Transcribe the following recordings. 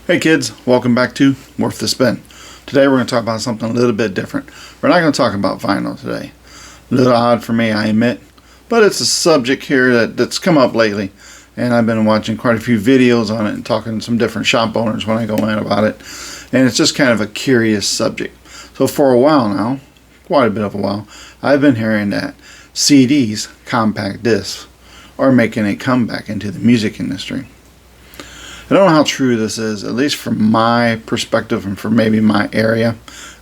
Hey kids, welcome back to Worth the Spin. Today we're going to talk about something a little bit different. We're not going to talk about vinyl today. A little odd for me, I admit, but it's a subject here that's come up lately, and I've been watching quite a few videos on it and talking to some different shop owners when I go in about it, and it's just kind of a curious subject. So for a while now, quite a bit of a while, I've been hearing that CDs, compact discs, are making a comeback into the music industry. I don't know how true this is, at least from my perspective and from maybe my area.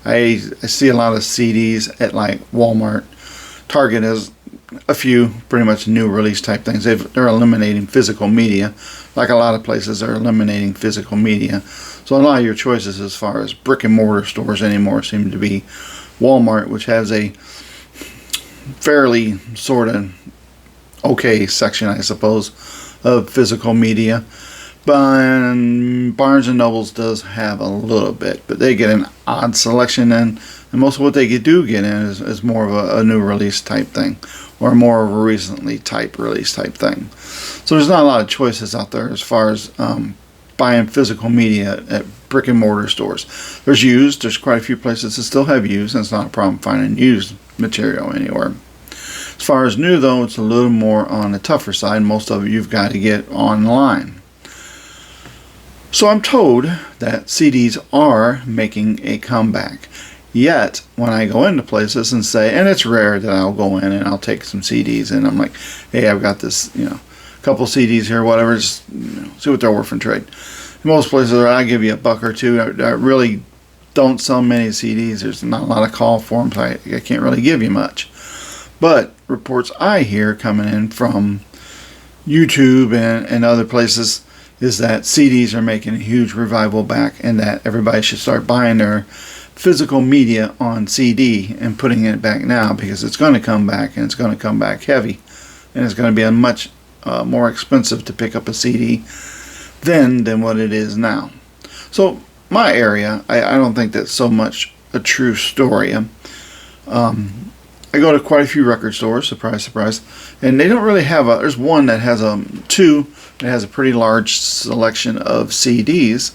I see a lot of CDs at like Walmart. Target has a few pretty much new release type things. They're eliminating physical media, like a lot of places are eliminating physical media. So a lot of your choices as far as brick and mortar stores anymore seem to be Walmart, which has a fairly sort of okay section, I suppose, of physical media. But Barnes & Nobles does have a little bit, but they get an odd selection in, and most of what they do get in is more of a new release type thing, or more of a recently release type thing. So there's not a lot of choices out there as far as buying physical media at brick and mortar stores. There's quite a few places that still have used, and it's not a problem finding used material anywhere. As far as new though, it's a little more on the tougher side. Most of it you've got to get online. So I'm told that CDs are making a comeback. Yet, when I go into places and say, and it's rare that I'll go in and I'll take some CDs and I'm like, hey, I've got this, couple CDs here, whatever, just see what they're worth in trade. In most places, I give you $1 or $2. I really don't sell many CDs. There's not a lot of call for them, so I can't really give you much. But reports I hear coming in from YouTube and other places is that CDs are making a huge revival back, and that everybody should start buying their physical media on CD and putting it back now, because it's going to come back, and it's going to come back heavy, and it's going to be a much more expensive to pick up a CD than what it is now. So my area, I don't think that's so much a true story. I go to quite a few record stores, surprise, surprise, and they don't really have there's one that has two that has a pretty large selection of CDs.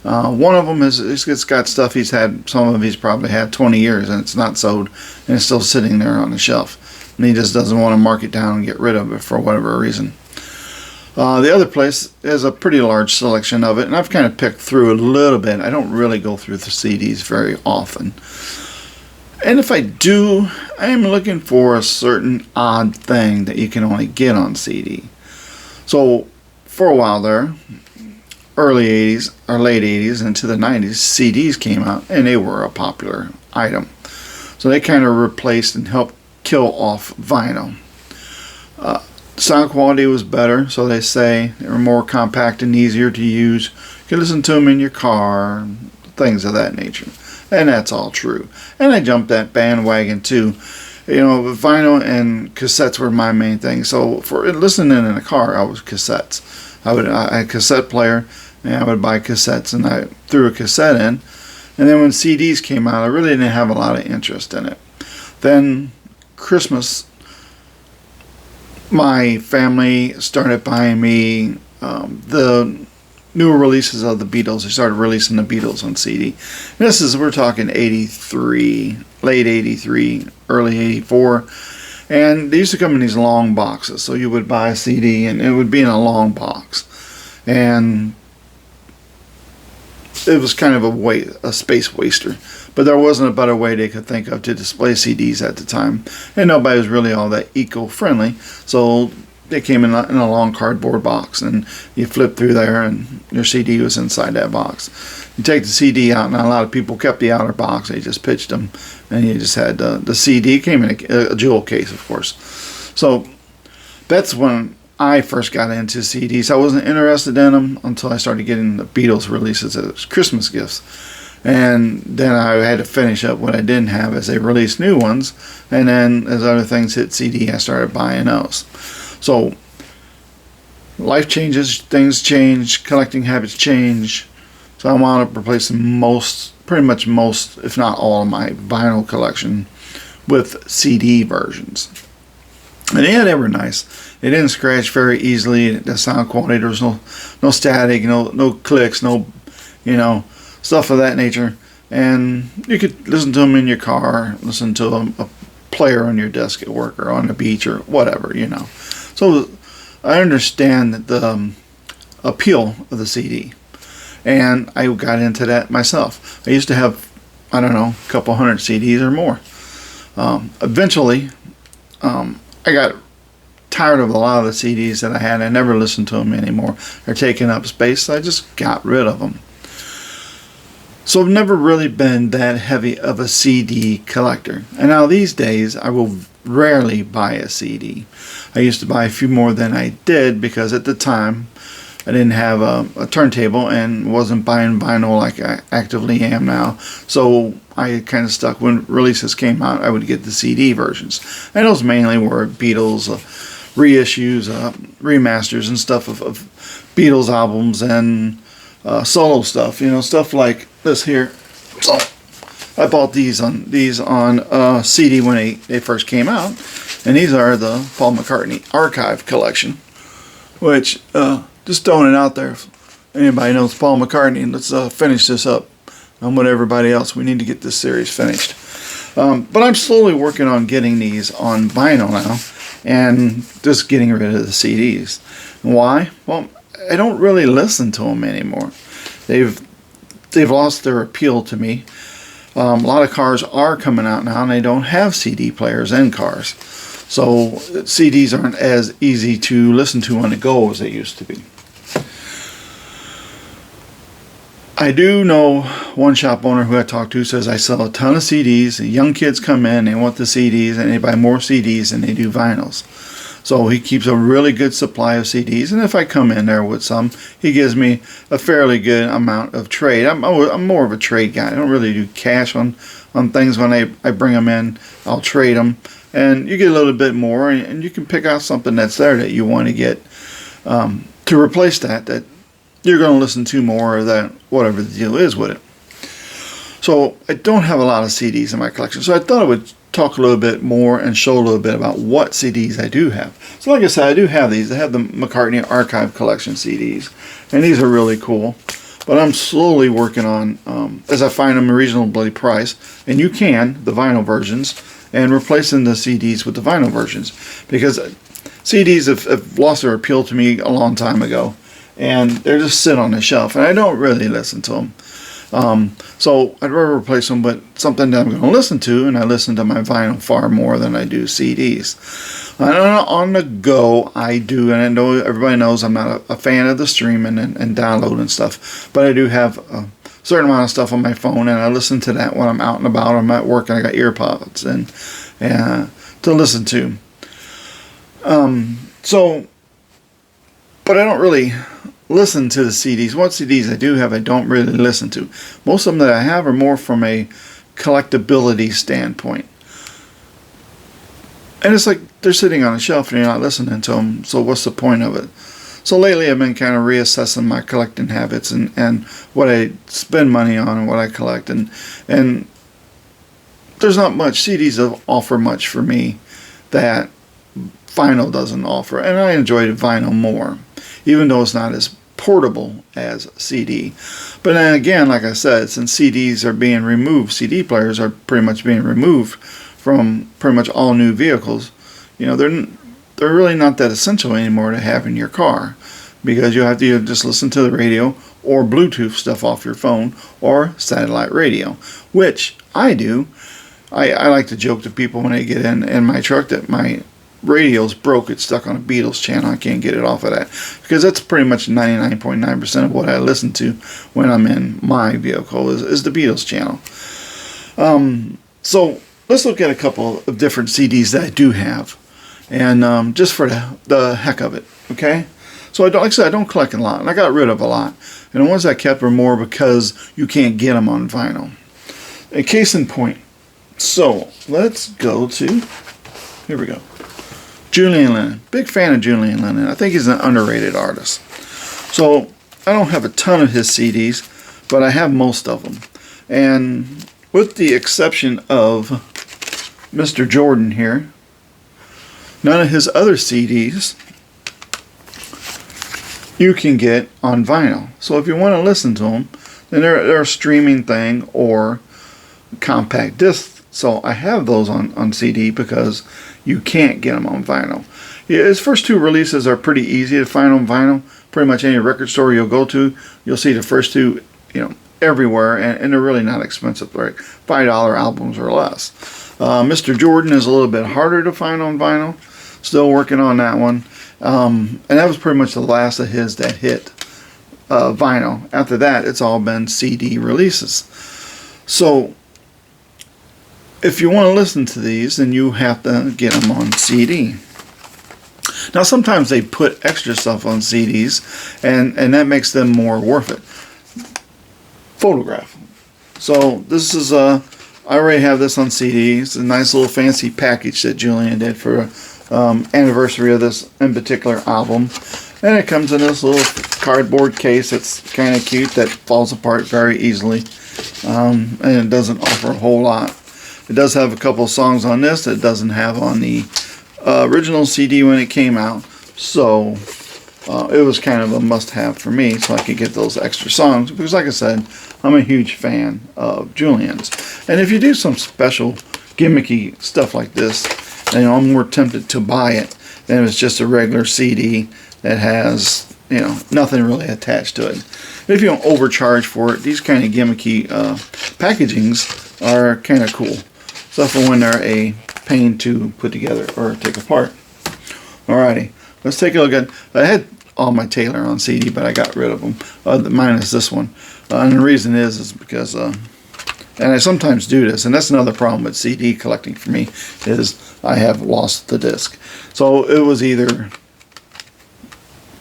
One of them it's got stuff he's probably had 20 years, and it's not sold, and it's still sitting there on the shelf, and he just doesn't want to mark it down and get rid of it for whatever reason. The other place has a pretty large selection of it, and I've kind of picked through a little bit. I don't really go through the CDs very often. And if I do, I am looking for a certain odd thing that you can only get on CD. So for a while there, early 80s or late 80s into the 90s, CDs came out, and they were a popular item. So they kind of replaced and helped kill off vinyl. Sound quality was better, so they say. They were more compact and easier to use. You could listen to them in your car, things of that nature. And that's all true. And I jumped that bandwagon too. Vinyl and cassettes were my main thing. So for listening in a car, I was cassettes. I had a cassette player, and I would buy cassettes, and I threw a cassette in. And then when CDs came out, I really didn't have a lot of interest in it. Then Christmas, my family started buying me the newer releases of the Beatles. They started releasing the Beatles on CD. And we're talking 83, late 83, early 84. And they used to come in these long boxes. So you would buy a CD, and it would be in a long box. And it was kind of a space waster. But there wasn't a better way they could think of to display CDs at the time. And nobody was really all that eco-friendly. So they came in a long cardboard box, and you flip through there, and your CD was inside that box. You take the CD out, and a lot of people kept the outer box. They just pitched them, and you just had the CD. It came in a jewel case, of course. So that's when I first got into CDs. I wasn't interested in them until I started getting the Beatles releases as Christmas gifts. And then I had to finish up what I didn't have as they released new ones. And then as other things hit CD, I started buying those. So life changes, things change, collecting habits change. So I wound up replacing pretty much most, if not all, of my vinyl collection with CD versions. And yeah, they were nice. They didn't scratch very easily. The sound quality, there was no static, no clicks, no you know, stuff of that nature. And you could listen to them in your car, listen to a player on your desk at work or on the beach or whatever, you know. So I understand the appeal of the CD. And I got into that myself. I used to have, I don't know, a couple hundred CDs or more. Eventually, I got tired of a lot of the CDs that I had. I never listened to them anymore. They're taking up space, so I just got rid of them. So I've never really been that heavy of a CD collector. And now these days, I will rarely buy a CD. I used to buy a few more than I did because at the time, I didn't have a turntable and wasn't buying vinyl like I actively am now. So I kind of stuck when releases came out, I would get the CD versions. And those mainly were Beatles, reissues, remasters and stuff of Beatles albums and solo stuff, you know, stuff like this here. So I bought these on CD when they first came out, and these are the Paul McCartney Archive Collection, which just throwing it out there. If anybody knows Paul McCartney, let's finish this up. I'm with everybody else. We need to get this series finished. But I'm slowly working on getting these on vinyl now, and just getting rid of the CDs. Why? Well, I don't really listen to them anymore. They've lost their appeal to me. A lot of cars are coming out now, and they don't have CD players in cars. So CDs aren't as easy to listen to on the go as they used to be. I do know one shop owner who I talked to says I sell a ton of CDs. Young kids come in, they want the CDs, and they buy more CDs than they do vinyls. So he keeps a really good supply of CDs, and if I come in there with some, he gives me a fairly good amount of trade. I'm more of a trade guy. I don't really do cash on things. When I bring them in, I'll trade them, and you get a little bit more, and you can pick out something that's there that you want to get to replace that you're going to listen to more, or that whatever the deal is with it. So I don't have a lot of CDs in my collection, so I thought I would talk a little bit more and show a little bit about what CDs I do have. So like I said, I do have these. I have the McCartney Archive Collection CDs, and these are really cool. But I'm slowly working on, as I find them reasonably priced, and you can, the vinyl versions, and replacing the CDs with the vinyl versions. Because CDs have lost their appeal to me a long time ago, and they're just sit on the shelf, and I don't really listen to them. So I'd rather replace them with something that I'm going to listen to, and I listen to my vinyl far more than I do CDs. On the go, I do, and I know everybody knows I'm not a fan of the streaming and downloading stuff, but I do have a certain amount of stuff on my phone, and I listen to that when I'm out and about. I'm at work, and I got earpods and to listen to. But I don't really listen to the CDs. What CDs I do have, I don't really listen to. Most of them that I have are more from a collectability standpoint. And it's like they're sitting on a shelf and you're not listening to them, so what's the point of it? So lately I've been kind of reassessing my collecting habits and what I spend money on and what I collect. And there's not much. CDs don't offer much for me that vinyl doesn't offer. And I enjoy vinyl more, even though it's not as portable as CD. But then again, like I said, since CDs are being removed, CD players are pretty much being removed from pretty much all new vehicles. You know, they're really not that essential anymore to have in your car, because you have to either just listen to the radio or Bluetooth stuff off your phone or satellite radio, which I do. I like to joke to people when they get in my truck that my radio's broke. It's stuck on a Beatles channel. I can't get it off of that, because that's pretty much 99.9% of what I listen to when I'm in my vehicle is the Beatles channel. So let's look at a couple of different CDs that I do have, and just for the heck of it, okay? So like I said, I don't collect a lot, and I got rid of a lot, and the ones I kept were more because you can't get them on vinyl. A case in point. So let's go to, here we go. Julian Lennon. Big fan of Julian Lennon. I think he's an underrated artist. So I don't have a ton of his CDs, but I have most of them. And with the exception of Mr. Jordan here, none of his other CDs, you can get on vinyl. So if you want to listen to them, then they're a streaming thing or compact disc. So I have those on CD because you can't get them on vinyl. Yeah, his first two releases are pretty easy to find on vinyl. Pretty much any record store you'll go to, you'll see the first two, everywhere, and they're really not expensive, like $5 albums or less. Mr. Jordan is a little bit harder to find on vinyl. Still working on that one. And that was pretty much the last of his that hit vinyl. After that, it's all been CD releases. So if you want to listen to these, then you have to get them on CD. Now sometimes they put extra stuff on CDs, and that makes them more worth it. Photograph. So this is I already have this on CD. It's a nice little fancy package that Julian did for anniversary of this in particular album, and it comes in this little cardboard case. It's kind of cute, that falls apart very easily, and it doesn't offer a whole lot. It does have a couple of songs on this that it doesn't have on the original CD when it came out, so it was kind of a must-have for me, so I could get those extra songs, because like I said, I'm a huge fan of Julian's. And if you do some special gimmicky stuff like this, then I'm more tempted to buy it than if it's just a regular CD that has nothing really attached to it. If you don't overcharge for it, these kind of gimmicky packagings are kind of cool, except for when they're a pain to put together or take apart. Alrighty, let's take a look at. I had all my Taylor on CD, but I got rid of them. Minus this one, and the reason is because, and I sometimes do this, and that's another problem with CD collecting for me, is I have lost the disc. So it was either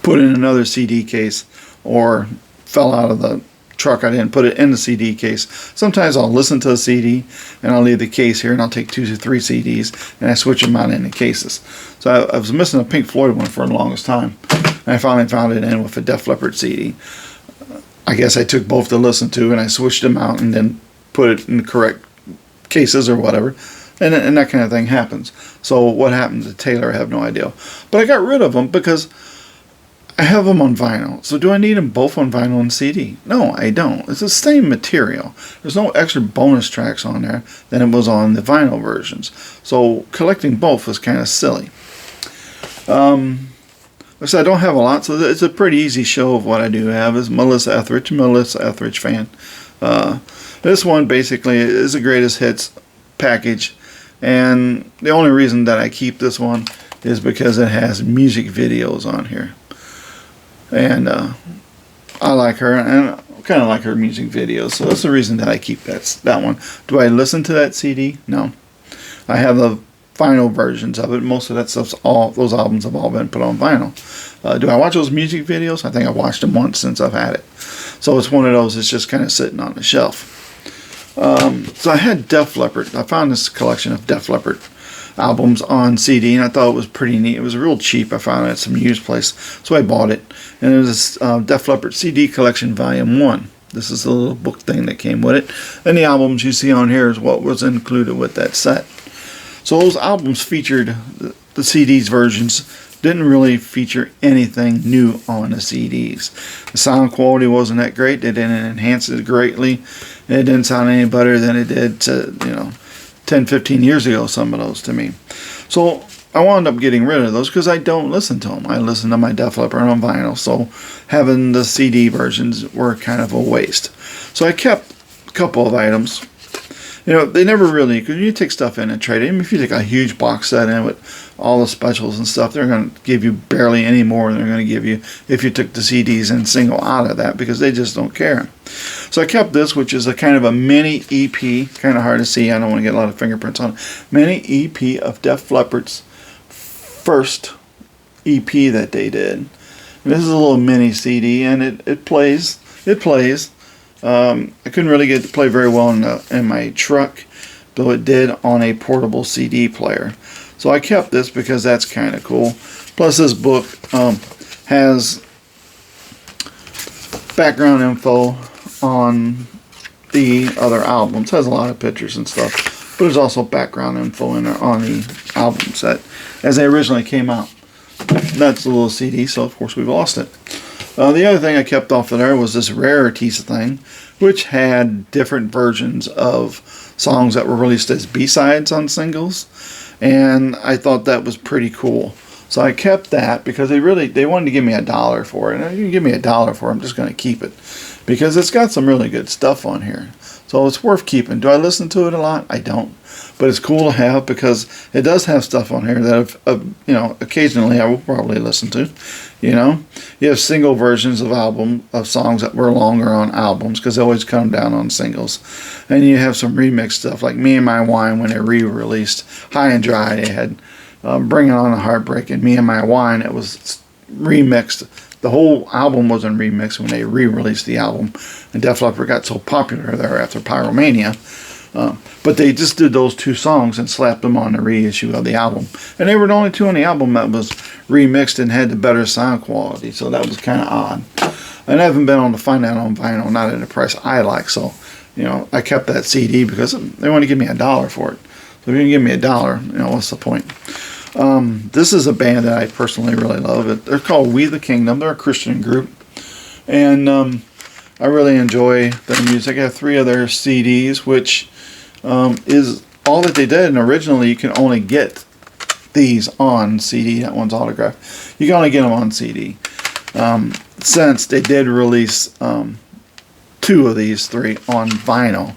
put in another CD case or fell out of the truck. I didn't put it in the CD case. Sometimes I'll listen to a CD and I'll leave the case here, and I'll take 2 to 3 CDs and I switch them out into cases. So I was missing a Pink Floyd one for the longest time, and I finally found it in with a Def Leppard CD. I guess I took both to listen to and I switched them out and then put it in the correct cases or whatever, and that kind of thing happens. So what happened to Taylor, I have no idea, but I got rid of them because I have them on vinyl. So do I need them both on vinyl and CD? No, I don't. It's the same material. There's no extra bonus tracks on there than it was on the vinyl versions. So collecting both was kind of silly. Like I said, I don't have a lot, so it's a pretty easy show of what I do have. Is Melissa Etheridge fan. This one basically is a greatest hits package, and the only reason that I keep this one is because it has music videos on here. And I like her, and I kind of like her music videos, so that's the reason that I keep that one. Do I listen to that CD? No. I have the vinyl versions of it. Most of that stuff's those albums have all been put on vinyl. Do I watch those music videos? I think I've watched them once since I've had it. So it's one of those that's just kind of sitting on the shelf. So I had Def Leppard. I found this collection of Def Leppard albums on CD, and I thought it was pretty neat. It was real cheap. I found it at some used place, so I bought it. And it was this Def Leppard CD collection volume 1. This is the little book thing that came with it, and the albums you see on here is what was included with that set. So those albums featured the CDs versions, didn't really feature anything new on the CDs. The sound quality wasn't that great. They didn't enhance it greatly, and it didn't sound any better than it did 10, 15 years ago, some of those to me. So I wound up getting rid of those because I don't listen to them. I listen to my Def Leppard on vinyl, so having the CD versions were kind of a waste. So I kept a couple of items. They never really, because you take stuff in and trade it. Even if you take a huge box set in with all the specials and stuff, they're going to give you barely any more than they're going to give you if you took the CDs and single out of that, because they just don't care. So I kept this, which is a kind of a mini EP, kind of hard to see. I don't want to get a lot of fingerprints on it. Mini EP of Def Leppard's first EP that they did. And this is a little mini CD, and it plays. It plays. I couldn't really get it to play very well in my truck, though it did on a portable CD player. So I kept this because that's kind of cool. Plus this book has background info on the other albums. It has a lot of pictures and stuff, but there's also background info in there on the albums that as they originally came out. That's a little CD, so of course we've lost it. The other thing I kept off of there was this rarities thing, which had different versions of songs that were released as B-sides on singles, and I thought that was pretty cool. So I kept that because they wanted to give me $1 for it. And you can give me $1 for it, I'm just going to keep it because it's got some really good stuff on here. So it's worth keeping. Do I listen to it a lot? I don't. But it's cool to have because it does have stuff on here that, occasionally I will probably listen to. You have single versions of songs that were longer on albums because they always come down on singles. And you have some remix stuff like Me and My Wine when they re-released High and Dry. They had Bringing On the Heartbreak and Me and My Wine. It was remixed. The whole album wasn't remixed when they re-released the album. And Def Leppard got so popular there after Pyromania. But they just did those 2 songs and slapped them on the reissue of the album. And they were the only 2 on the album that was remixed and had the better sound quality. So that was kind of odd. And I haven't been able to find that on vinyl, not at a price I like. So, I kept that CD because they want to give me $1 for it. So if you can give me $1, what's the point? This is a band that I personally really love. They're called We the Kingdom. They're a Christian group. And I really enjoy their music. I have 3 of their CDs, which is all that they did. And originally you can only get these on CD. That one's autographed. You can only get them on CD. Since they did release 2 of these 3 on vinyl.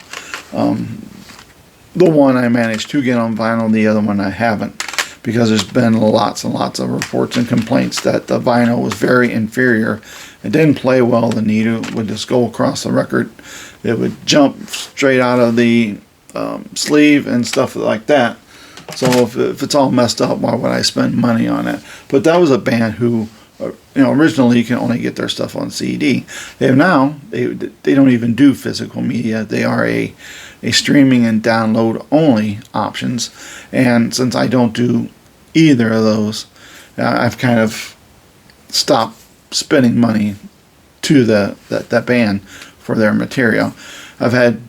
The one I managed to get on vinyl, the other one I haven't, because there's been lots and lots of reports and complaints that the vinyl was very inferior. It didn't play well. The needle would just go across the record. It would jump straight out of the sleeve and stuff like that. So if it's all messed up, why would I spend money on it? But that was a band who, originally you can only get their stuff on CD. They don't even do physical media. They are a streaming and download only options. And since I don't do either of those, I've kind of stopped spending money to that band for their material. I've had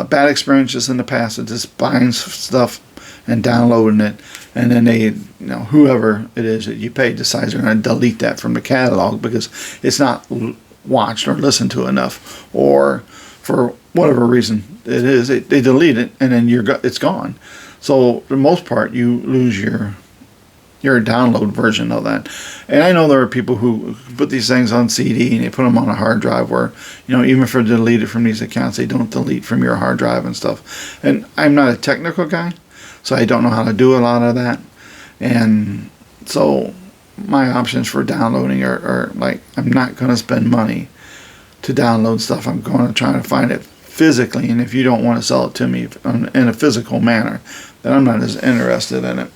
bad experiences in the past of just buying stuff and downloading it, and then they, whoever it is that you pay decides they're going to delete that from the catalog because it's not watched or listened to enough, or for whatever reason it is, they delete it and then it's gone. So for the most part, you lose your download version of that. And I know there are people who put these things on CD and they put them on a hard drive where, even if they're deleted from these accounts, they don't delete from your hard drive and stuff. And I'm not a technical guy, so I don't know how to do a lot of that. And so my options for downloading are like, I'm not going to spend money to download stuff. I'm going to try to find it physically. And if you don't want to sell it to me in a physical manner, then I'm not as interested in it.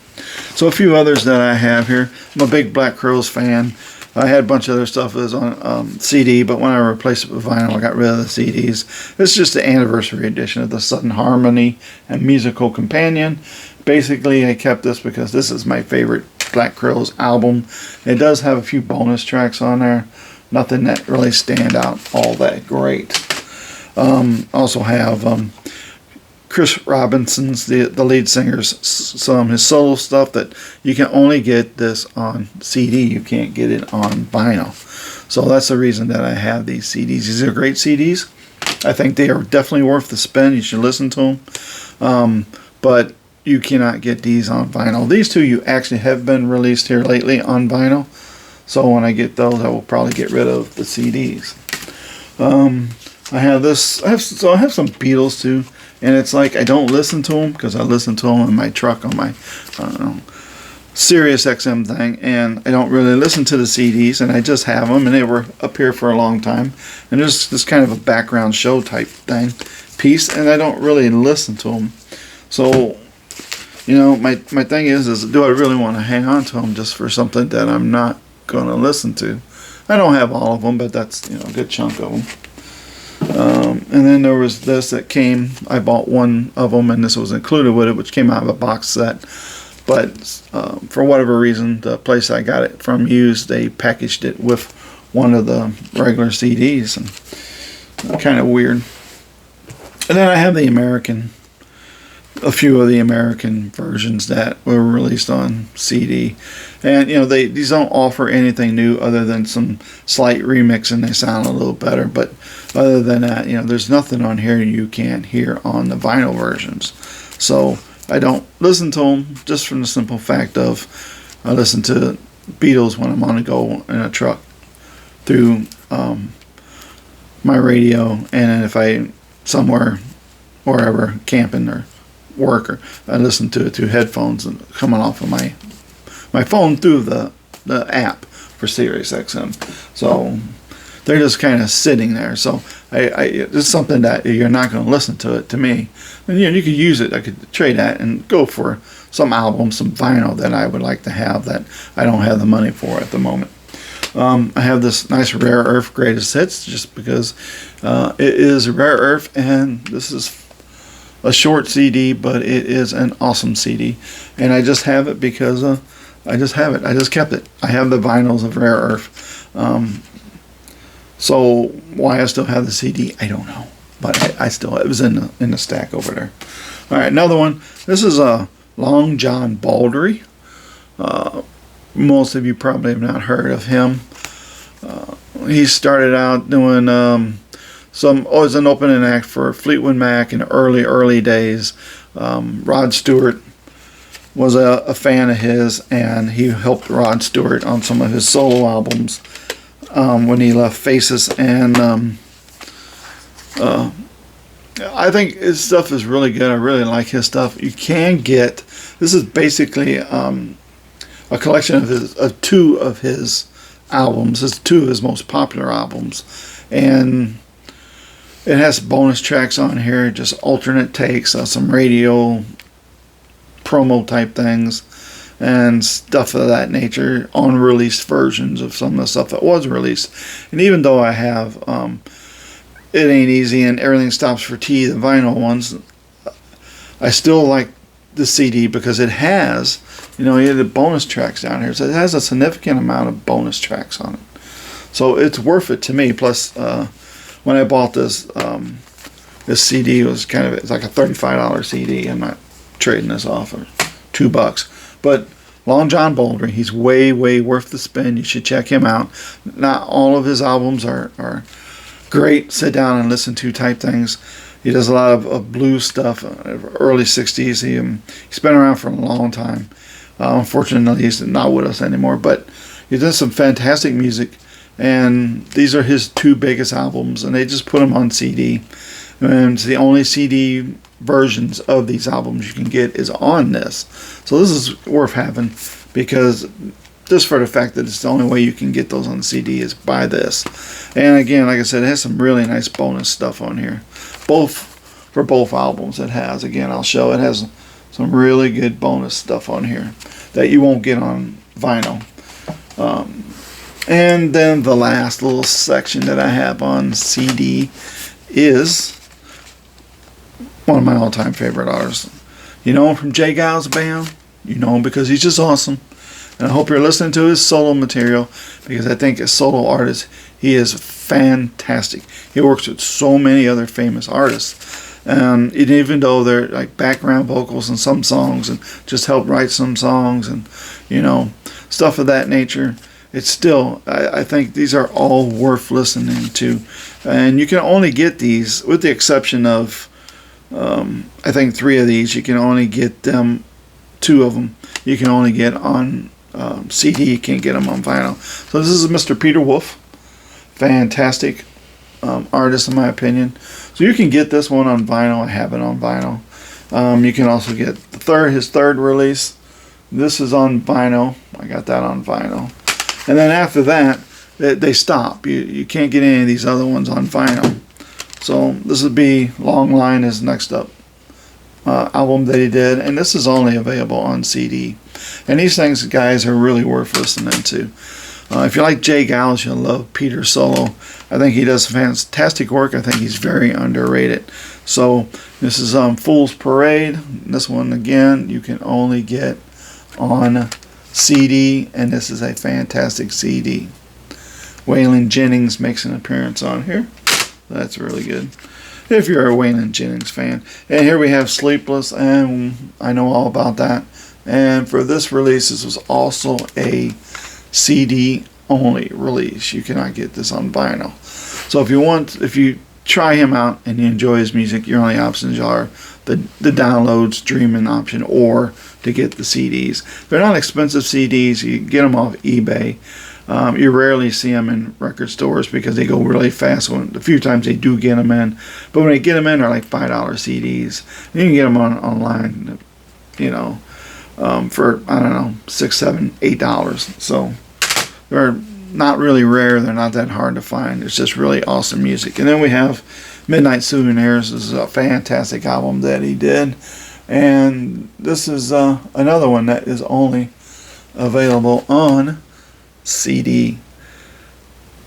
So a few others that I have here. I'm a big Black Crowes fan. I had a bunch of other stuff that was on CD, but when I replaced it with vinyl, I got rid of the CDs. This is just the anniversary edition of the Sudden Harmony and Musical Companion. Basically, I kept this because this is my favorite Black Crowes album. It does have a few bonus tracks on there. Nothing that really stand out all that great. Also have Chris Robinson's, the lead singer's, some his solo stuff that you can only get this on CD. You can't get it on vinyl. So that's the reason that I have these CDs. These are great CDs. I think they are definitely worth the spend. You should listen to them. But you cannot get these on vinyl. These 2 you actually have been released here lately on vinyl. So when I get those, I will probably get rid of the CDs. I have this. I have some Beatles too. And it's like I don't listen to them because I listen to them in my truck on my, Sirius XM thing, and I don't really listen to the CDs, and I just have them, and they were up here for a long time, and there's this kind of a background show type piece, and I don't really listen to them. So, my thing is do I really want to hang on to them just for something that I'm not going to listen to? I don't have all of them, but that's a good chunk of them. And then there was this that came, I bought one of them and this was included with it, which came out of a box set. But for whatever reason, the place I got it from used, they packaged it with one of the regular CDs. And kind of weird. And then I have the American a few of the American versions that were released on CD. And these don't offer anything new other than some slight remix, and they sound a little better. But other than that, there's nothing on here you can't hear on the vinyl versions. So I don't listen to them just from the simple fact of I listen to Beatles when I'm on the go in a truck through my radio, and if I somewhere, wherever, camping or work, or I listen to it through headphones and coming off of my phone through the app for Sirius XM. So they're just kind of sitting there. So it's something that you're not going to listen to it to me. And you could use it. I could trade that and go for some album, some vinyl that I would like to have that I don't have the money for at the moment. I have this nice Rare Earth Greatest Hits just because it is Rare Earth, and this is a short CD, but it is an awesome CD. And I just have it because I just have it. I just kept it. I have the vinyls of Rare Earth. So why I still have the CD, I don't know. But I still, it was in the stack over there. All right, another one. This is a Long John Baldry. Most of you probably have not heard of him. He started out doing was an opening act for Fleetwood Mac in the early days. Rod Stewart was a fan of his, and he helped Rod Stewart on some of his solo albums when he left Faces. And I think his stuff is really good. I really like his stuff. You can get, this is basically a collection of two of his albums. It's two of his most popular albums, and it has bonus tracks on here, just alternate takes, some radio promo type things and stuff of that nature, unreleased versions of some of the stuff that was released. And even though I have It Ain't Easy and Everything Stops for Tea, the vinyl ones, I still like the CD because it has, he had the bonus tracks down here. So it has a significant amount of bonus tracks on it. So it's worth it to me. Plus, when I bought this, this CD was it's like a $35 CD. I'm not trading this off for $2. But Long John Baldry, he's way, way worth the spend. You should check him out. Not all of his albums are great sit down and listen to type things. He does a lot of blues stuff, early 60s. He's been around for a long time. Unfortunately, he's not with us anymore, but he does some fantastic music, and these are his two biggest albums, and they just put them on CD. And it's the only CD versions of these albums you can get is on this. So this is worth having, because just for the fact that it's the only way you can get those on CD is buy this. And again, like I said, it has some really nice bonus stuff on here. For both albums it has. Again, I'll show it has some really good bonus stuff on here that you won't get on vinyl. And then the last little section that I have on CD is one of my all-time favorite artists. You know him from J. Geils Band? You know him because he's just awesome. And I hope you're listening to his solo material, because I think as solo artist, he is fantastic. He works with so many other famous artists. And even though they're like background vocals in some songs and just help write some songs and, stuff of that nature, it's still, I think these are all worth listening to. And you can only get these, with the exception of, I think 3 of these, you can only get them, 2 of them, you can only get on CD, you can't get them on vinyl. So this is Mr. Peter Wolf. Fantastic artist in my opinion. So you can get this one on vinyl. I have it on vinyl. You can also get his third release. This is on vinyl. I got that on vinyl. And then after that, they stop. You can't get any of these other ones on vinyl. So this would be Long Line, his next up album that he did, and this is only available on CD. And these things, guys, are really worth listening to. If you like J. Geils, you'll love Peter solo. I think he does fantastic work. I think he's very underrated. So this is Fool's Parade. This one, again, you can only get on CD, and this is a fantastic CD. Waylon Jennings makes an appearance on here. That's really good. if you're a Waylon Jennings fan. And here we have Sleepless, and I know all about that. And for this release, this was also a CD only release. You cannot get this on vinyl. So if you try him out and you enjoy his music, your only options are the download streaming option or to get the CDs. They're not expensive CDs. You can get them off eBay. You rarely see them in record stores because they go really fast. The few times they do get them in, but when they get them in, they're like $5 CDs. And you can get them online, for I don't know, $6, $7, $8. So they're not really rare. They're not that hard to find. It's just really awesome music. And then we have Midnight Souvenirs. This is a fantastic album that he did, and this is another one that is only available on CD.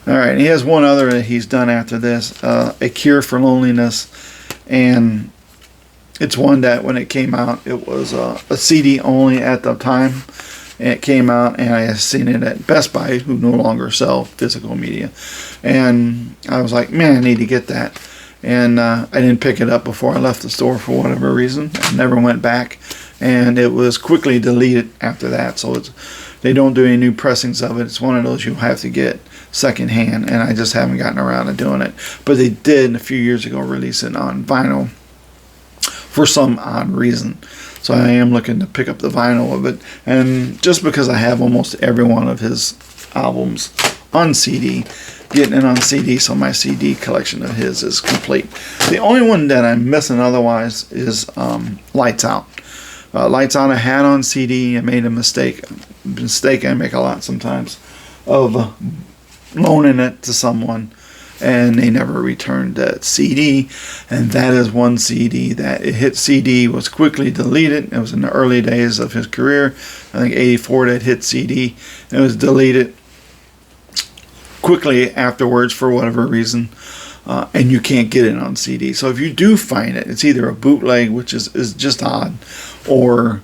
Alright, he has one other that he's done after this, A Cure for Loneliness, and it's one that when it came out, it was a CD only at the time, and it came out, and I had seen it at Best Buy, who no longer sell physical media, and I was like, man, I need to get that, and I didn't pick it up before I left the store for whatever reason. I never went back, and it was quickly deleted after that, so they don't do any new pressings of it. It's one of those you have to get secondhand, and I just haven't gotten around to doing it. But they did a few years ago release it on vinyl for some odd reason. So I am looking to pick up the vinyl of it. And just because I have almost every one of his albums on CD, getting it on CD, so my CD collection of his is complete. The only one that I'm missing otherwise is Lights Out. Lights Out I had on CD. I made a mistake I make a lot sometimes, of loaning it to someone, and they never returned that CD. And that is one CD that it hit CD, was quickly deleted. It was in the early days of his career. I think 84 that hit CD. It was deleted quickly afterwards for whatever reason. And you can't get it on CD. So if you do find it, it's either a bootleg, which is just odd, or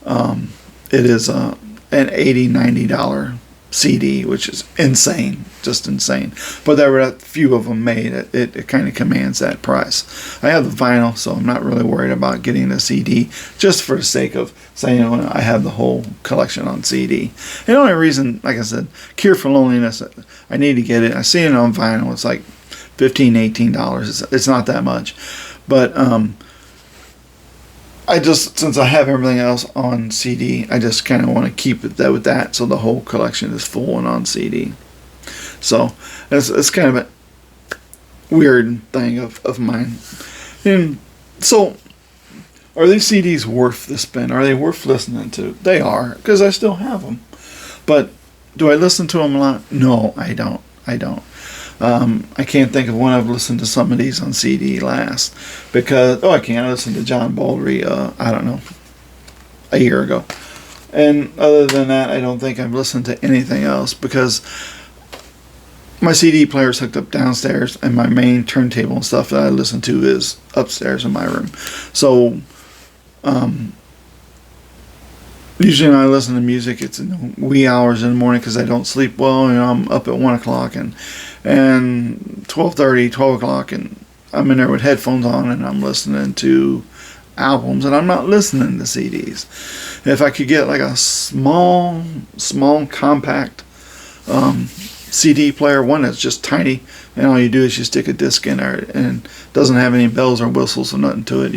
it is an $80, $90 CD, which is insane, just insane. But there were a few of them made. It kind of commands that price. I have the vinyl, so I'm not really worried about getting the CD, just for the sake of saying I have the whole collection on CD. And the only reason, like I said, Cure for Loneliness, I need to get it. I see it on vinyl. It's like $15, $18. It's not that much, but since I have everything else on CD, I just kind of want to keep it with that, so the whole collection is full and on CD. So it's kind of a weird thing of mine. And so, are these CDs worth the spin? Are they worth listening to? They are, because I still have them. But do I listen to them a lot? No, I don't. I can't think of when I've listened to some of these on CD last, because I can't. I listened to John Baldry, I don't know, a year ago, and other than that, I don't think I've listened to anything else, because my CD player is hooked up downstairs, and my main turntable and stuff that I listen to is upstairs in my room. So usually when I listen to music, it's in wee hours in the morning because I don't sleep well. I'm up at 1 o'clock and 12:30, 12 o'clock, and I'm in there with headphones on, and I'm listening to albums, and I'm not listening to CDs. If I could get like a small compact CD player, one that's just tiny, and all you do is you stick a disc in there, and it doesn't have any bells or whistles or nothing to it.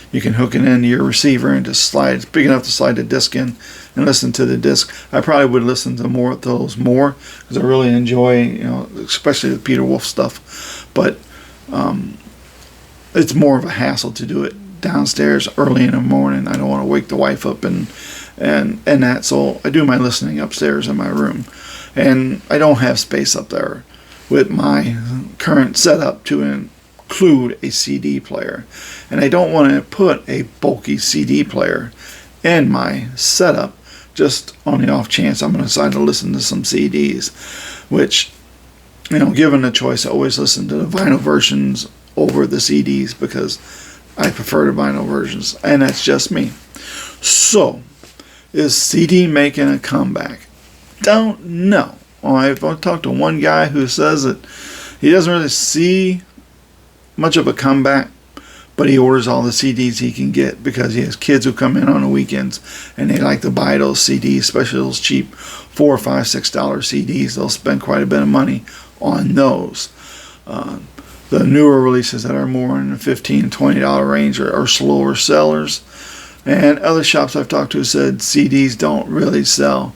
You can hook it into your receiver and just slide. It's big enough to slide the disc in and listen to the disc. I probably would listen to those more because I really enjoy, especially the Peter Wolf stuff. But it's more of a hassle to do it downstairs early in the morning. I don't want to wake the wife up and that. So I do my listening upstairs in my room, and I don't have space up there with my current setup to include a CD player, and I don't want to put a bulky CD player in my setup just on the off chance I'm going to decide to listen to some CDs, which, given the choice, I always listen to the vinyl versions over the CDs because I prefer the vinyl versions, and that's just me. So, is CD making a comeback? Don't know. I've talked to one guy who says that he doesn't really see much of a comeback, but he orders all the CDs he can get because he has kids who come in on the weekends and they like to buy those CDs, especially those cheap $4, $5, $6 CDs. They'll spend quite a bit of money on those. The newer releases that are more in the $15, $20 range are slower sellers. And other shops I've talked to said CDs don't really sell.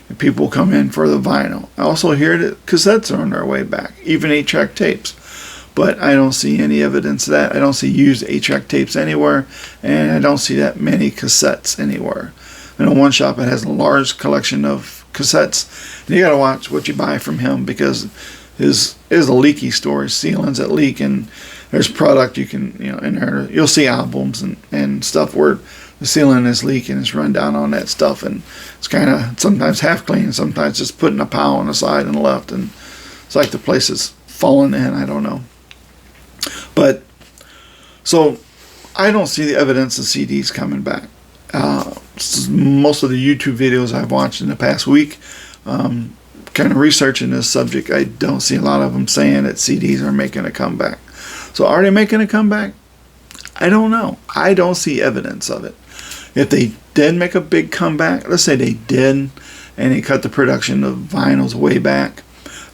And people come in for the vinyl. I also hear that cassettes are on their way back, even 8-track tapes. But I don't see any evidence of that. I don't see used 8-track tapes anywhere, and I don't see that many cassettes anywhere. I know one shop that has a large collection of cassettes, and you got to watch what you buy from him because his is a leaky store. His ceilings that leak, and there's product you can, in there. You'll see albums and stuff where the ceiling is leaking. It's run down on that stuff, and it's kind of sometimes half clean, sometimes just putting a pile on the side and left, and it's like the place is falling in. I don't know. But, so, I don't see the evidence of CDs coming back. Most of the YouTube videos I've watched in the past week, kind of researching this subject, I don't see a lot of them saying that CDs are making a comeback. So, are they making a comeback? I don't know. I don't see evidence of it. If they did make a big comeback, let's say they did, and they cut the production of vinyls way back,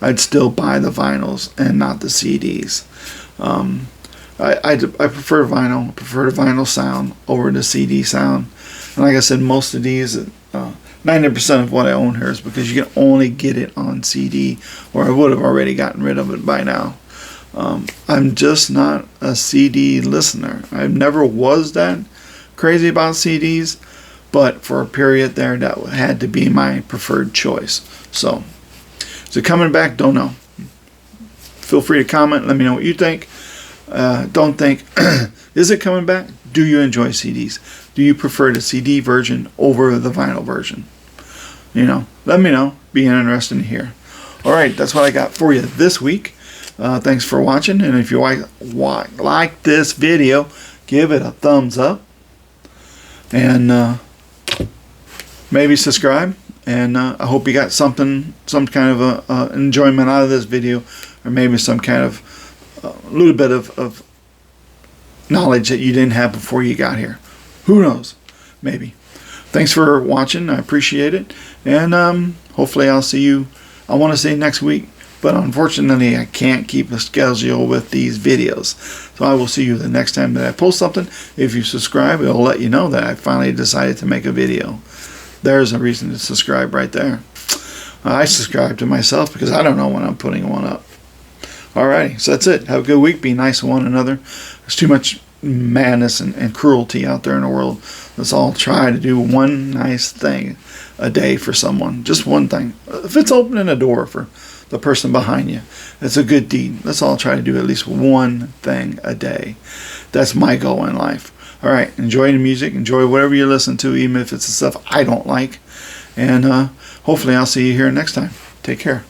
I'd still buy the vinyls and not the CDs. I prefer vinyl. I prefer the vinyl sound over the CD sound. And like I said, most of these, 90% of what I own here is because you can only get it on CD, or I would have already gotten rid of it by now. I'm just not a CD listener. I never was that crazy about CDs, but for a period there, that had to be my preferred choice. So, is it coming back? Don't know. Feel free to comment. Let me know what you think. Don't think, is it coming back? Do you enjoy CDs? Do you prefer the CD version over the vinyl version? Let me know. Be interesting to hear. All right, that's what I got for you this week. Thanks for watching, and if you like this video, give it a thumbs up, and maybe subscribe. And I hope you got some kind of enjoyment out of this video, or maybe some kind of little bit of knowledge that you didn't have before you got here. Who knows? Maybe. Thanks for watching. I appreciate it. And hopefully I'll see you, I want to say next week, but unfortunately I can't keep a schedule with these videos. So I will see you the next time that I post something. If you subscribe, it'll let you know that I finally decided to make a video. There's a reason to subscribe right there. I subscribe to myself because I don't know when I'm putting one up. Alrighty, so that's it. Have a good week. Be nice to one another. There's too much madness and cruelty out there in the world. Let's all try to do one nice thing a day for someone. Just one thing. If it's opening a door for the person behind you, it's a good deed. Let's all try to do at least one thing a day. That's my goal in life. Alright, enjoy the music. Enjoy whatever you listen to, even if it's the stuff I don't like. And hopefully I'll see you here next time. Take care.